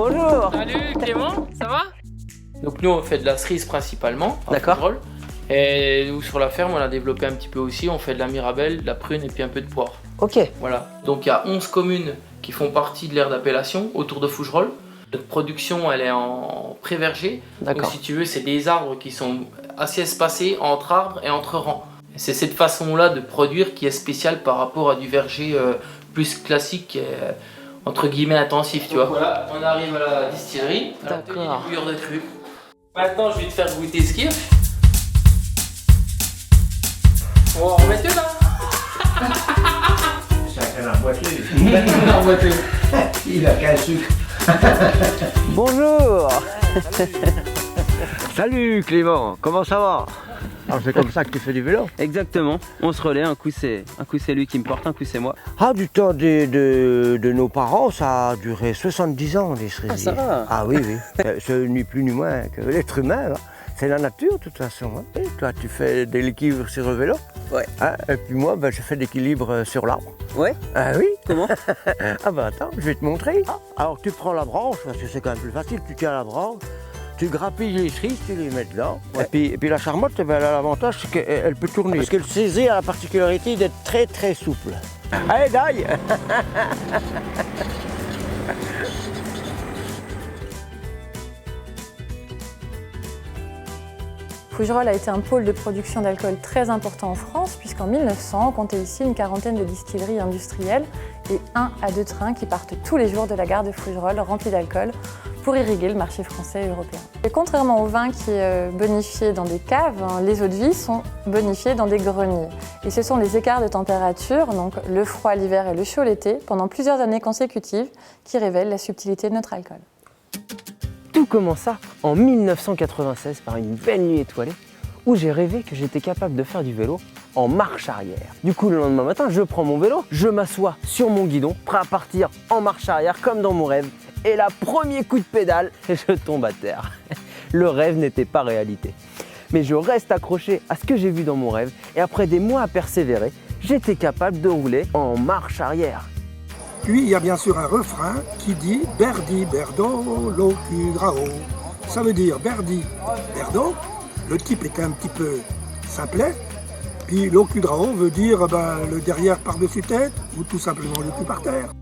Bonjour. Salut Clément, ça va? Donc nous on fait de la cerise principalement, en D'accord. Fougerolles. Et nous sur la ferme on a développé un petit peu aussi, on fait de la mirabelle, de la prune et puis un peu de poire. Ok. Voilà, donc il y a 11 communes qui font partie de l'aire d'appellation autour de Fougerolles. Notre production elle est en pré-verger, donc D'accord. si tu veux c'est des arbres qui sont assez espacés entre arbres et entre rangs. C'est cette façon-là de produire qui est spéciale par rapport à du verger plus classique et entre guillemets intensif, tu vois. Voilà, on arrive à la distillerie, à l'atelier D'accord. du bouilleur de cru. Maintenant je vais te faire goûter ce qu'il y a. On va remettre là. C'est un canard boiteux. Il Il a qu'un sucre. Bonjour. Salut Clément, comment ça va? Alors c'est comme ça que tu fais du vélo? Exactement. On se relaie. Un coup c'est lui qui me porte, un coup c'est moi. Ah, du temps de nos parents, ça a duré 70 ans les cerisiers. Ah, ça va. Ah oui, oui. C'est ni plus ni moins que l'être humain. Hein. C'est la nature de toute façon. Hein. Et toi, tu fais de l'équilibre sur le vélo. Ouais. Hein, et puis moi, ben, je fais de l'équilibre sur l'arbre. Ouais. Ah oui. Comment? Ah ben attends, je vais te montrer. Ah, alors tu prends la branche, parce que c'est quand même plus facile. Tu tiens la branche, tu grappilles les cerises, tu les mets dedans. Ouais. Et puis la charmotte, eh ben, elle a l'avantage, c'est qu'elle peut tourner. Parce que le cerisier a la particularité d'être très très souple. Allez, d'ail. Fougerolles a été un pôle de production d'alcool très important en France, puisqu'en 1900, on comptait ici une quarantaine de distilleries industrielles et 1 à 2 trains qui partent tous les jours de la gare de Fougerolles remplis d'alcool pour irriguer le marché français et européen. Et contrairement au vin qui est bonifié dans des caves, les eaux de vie sont bonifiées dans des greniers. Et ce sont les écarts de température, donc le froid l'hiver et le chaud l'été, pendant plusieurs années consécutives, qui révèlent la subtilité de notre alcool. Tout commença en 1996 par une belle nuit étoilée où j'ai rêvé que j'étais capable de faire du vélo en marche arrière. Du coup, le lendemain matin, je prends mon vélo, je m'assois sur mon guidon, prêt à partir en marche arrière comme dans mon rêve. Et là, premier coup de pédale, je tombe à terre. Le rêve n'était pas réalité. Mais je reste accroché à ce que j'ai vu dans mon rêve et après des mois à persévérer, j'étais capable de rouler en marche arrière. Puis il y a bien sûr un refrain qui dit Berdi, Berdo, Locu, Grao. Ça veut dire Berdi, Berdo. Le type est un petit peu simplet. Puis Locu, Grao veut dire le derrière par-dessus tête ou tout simplement le cul par terre.